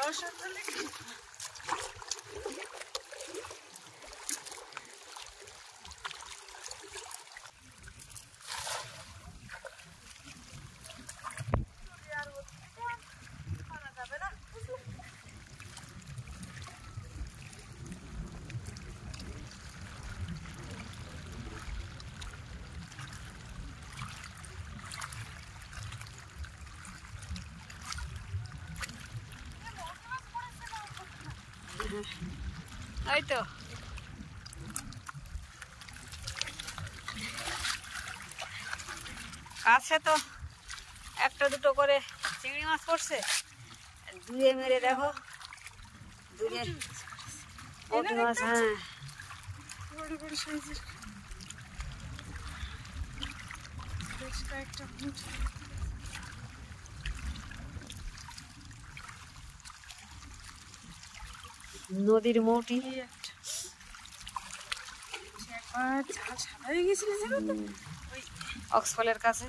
বর্ষাকালে ওই তো কাছে তো একটা দুটো করে চিংড়ি মাছ পড়ছে, দূরে মেরে দেখো, দূরে পুঁটি মাছ। হ্যাঁ, বড় বড় সাইজের বেশ কয়েকটা পুঁটি। নদীর মৌটি। একবার জাল সাদা হয়ে গেছিল জানো তো, ওই অক্সফলের কাছে।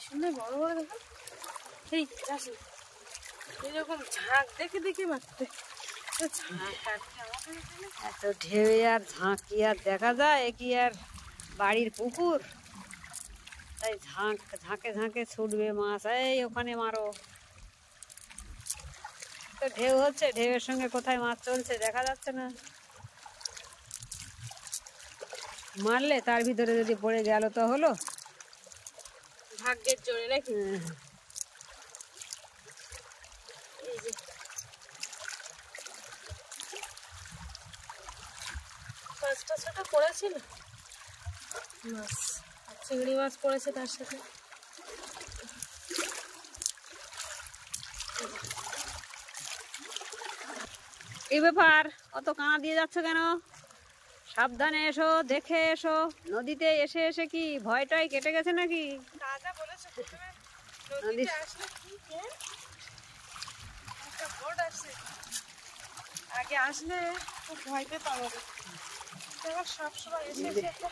সুন্দর বড় বড় দেখো, সেই চাষি এরকম ঝাঁক দেখে দেখে মারতে। এত ঢেউ আর ঝাঁক কি আর দেখা যায়? এ কি আর বাড়ির পুকুর? তাই ঝাঁকে ঝাঁকে ছুটবে মাছ, এই ওখানে মারো। তো ঢেউ হচ্ছে, ঢেউয়ের সঙ্গে কোথায় মাছ চলছে দেখা যাচ্ছে না। মারলে তার ভিতরে যদি পড়ে গেল তো হলো, ভাগ্যের জোরে নাকি। এই যে পাঁচটা ছটা পড়েছিল মাছ, চিংড়ি মাছ পড়েছে তার সাথে। এই ব্যাপার, অত কানা দিয়ে যাচ্ছ কেন? সাবধানে এসো, দেখে এসো। নদীতে এসে এসে কি ভয়টাই কেটে গেছে নাকি? দাদা বলেছে নদীতে আসলে কি একটা বোট আসছে, আগে আসলে খুব ভয় পেতাম, এবার সবসময় এসে এসে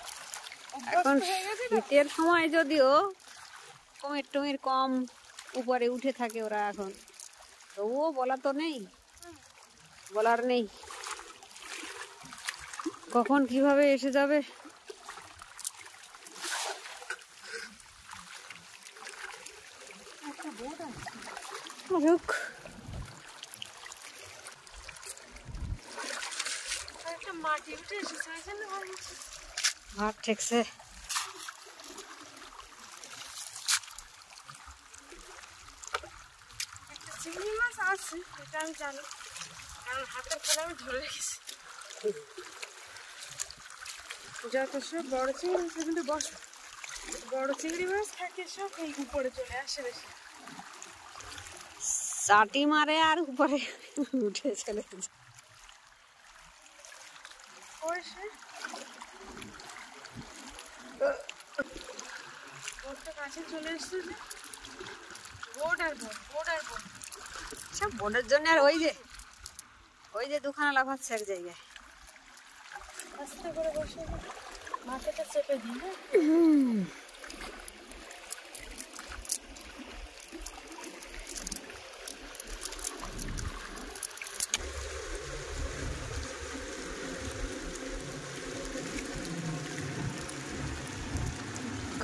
এখন শীতের সময় যদিও কুমির টুমির কম উপরে উঠে থাকে ওরা এখন, তবুও বলা তো নেই, বলার নেই কখন কিভাবে এসে যাবে। মাটি উঠে এসেছে, ভাত ঠেকছে। একটা চিংড়ি মাছ আছে, এটা আমি জানি, কারণ হাতের ফলে আমি ধরে রেখেছি। যত সব বড় চিংড়ি মাছ কিন্তু বড় চিংড়ি মাছ থাকে সব এই উপরে চলে আসে বেশি, চাটি মারে আর উপরে উঠে চলে যায়। কাছে চলে এসছে যে বোট আর বোট, বোট আর বোট, সব বোটের জন্য। আর ওই যে দুখানা লাফাচ্ছে এক জায়গায়। আস্তে করে বসে মাথাটা চেপে দিই।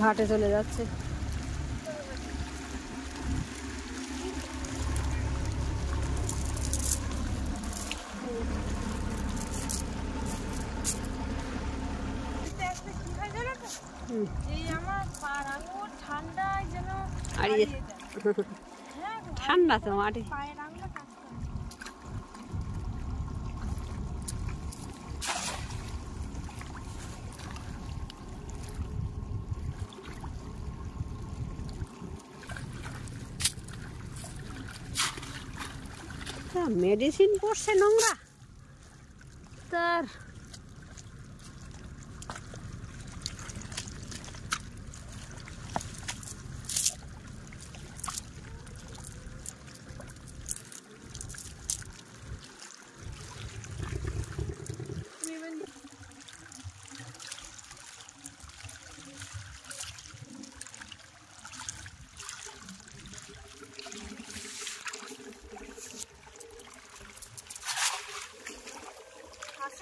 ঘাটে চলে যাচ্ছে। আমার পার আঙুল ঠান্ডায় যেন ঠান্ডা তো মাটি। পায়ের আঙুলে কাজ করে। মেডিসিন পড়ছে নোংরা তার।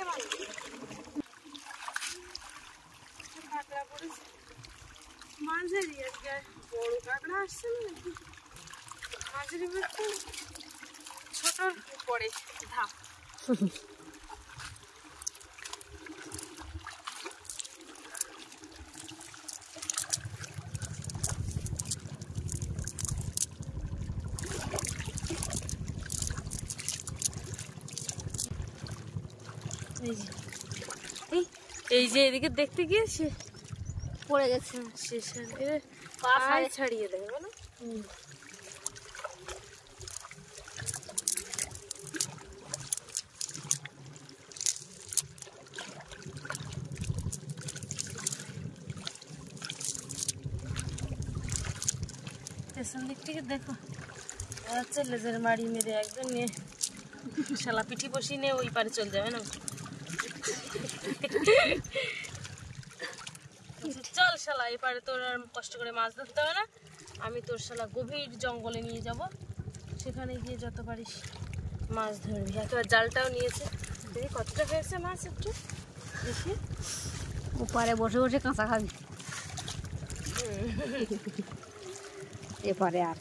পড়েছে মানে কাঁকড়া পড়েছে মাঝারি আজকে বড় কাঁকড়া আসছে না মাঝারি বলতে ছোট পড়ে ধাপ এই যে এদিকে দেখতে গিয়েছে পড়ে গেছে শেষ পা ছাড়িয়ে দেবে বলো পেছন দিক থেকে দেখো হচ্ছে লেজের মাড়ি মেরে একদম নিয়ে শালা পিঠি বসিয়ে নিয়ে ওই পারে চলে যাবে না চল শালা এই পারে তোর আর কষ্ট করে মাছ ধরতে হবে না আমি তোর শালা গভীর জঙ্গলে নিয়ে যাব সেখানে গিয়ে যত পারিস মাছ ধরবি একেবারে জালটাও নিয়েছে দেখি কতটা হয়েছে মাছ একটু দেখি ওপারে বসে বসে কাঁচা খাবি এপারে আর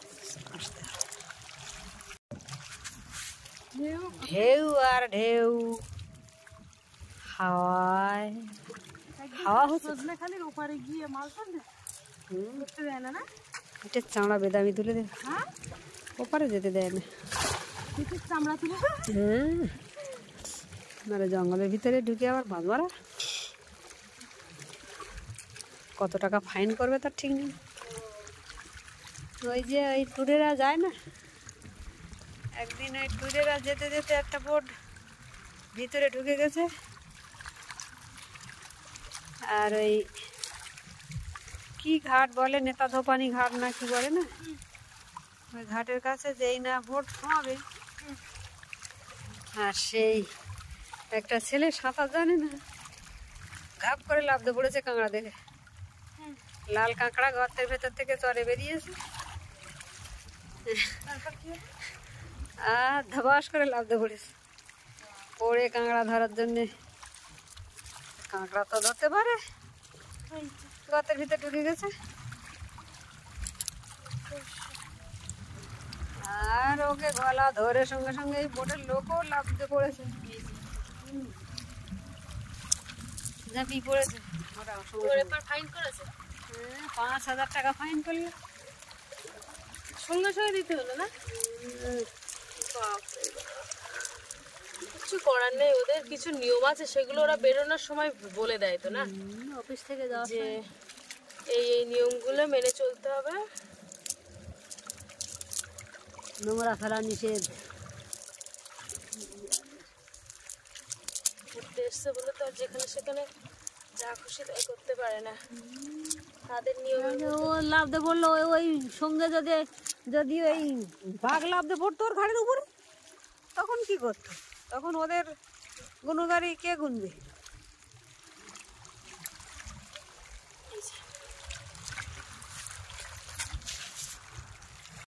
ঢেউ আর ঢেউ হাওয়ায় হাওয়া হচ্ছে খালি ওপারে গিয়ে মাছ ধরবে ধরতে দেয় না না এটা চামড়া বেদামি তুলে দে হ্যাঁ ওপারে যেতে দেয় না পিঠের চামড়া তুলে হ্যাঁ মানে জঙ্গলের ভিতরে ঢুকে আবার মাছ মারা কত টাকা ফাইন করবে তার ঠিক নেই ওই যে ওই ট্যুরেরা যায় না একদিন ওই ট্যুরেরা যেতে যেতে একটা বোট ভিতরে ঢুকে গেছে আর ওই কি ঘাট বলে নেতা ধোপানি ঘাট না কি বলে না ওই ঘাটের কাছে যেই না বোট থামাবে আর সেই একটা ছেলে সাঁতার জানে না ঘাপ করে লাফতে পড়েছে কাঁকড়া দেখে লাল কাঁকড়া গর্তের ভেতর থেকে চরে বেরিয়েছে আর ধবাস করে লাফতে পড়েছে পড়ে কাঁকড়া ধরার জন্যে কাঁকড়া তো ধরতে পারে গর্তের ভিতরে ঢুকে গেছে আর ওকে গলা ধরে সঙ্গে সঙ্গে এই বোটের লোকও লাফতে পড়েছে ঝাঁপিয়ে পড়েছে ফাইন করেছে 5,000 টাকা ফাইন করলো সঙ্গে সঙ্গে দিতে হলো না কিছু করার নেই ওদের কিছু নিয়ম আছে সেগুলো ওরা বেরোনোর সময় বলে দেয় তো না অফিস থেকে যাওয়া যে এই এই নিয়মগুলো মেনে চলতে হবে নোংরা ফেলা নিষেধ ঘুরতে এসছে বলে তো আর যেখানে সেখানে যা খুশি তাই করতে পারে না তাদের নিয়মে ও লাফতে পড়লো ওই সঙ্গে যদি যদি ওই বাঘ লাফতে পড়তো ওর ঘাড়ের উপরে তখন কি করতো তখন ওদের গুণগারি কে গুনবে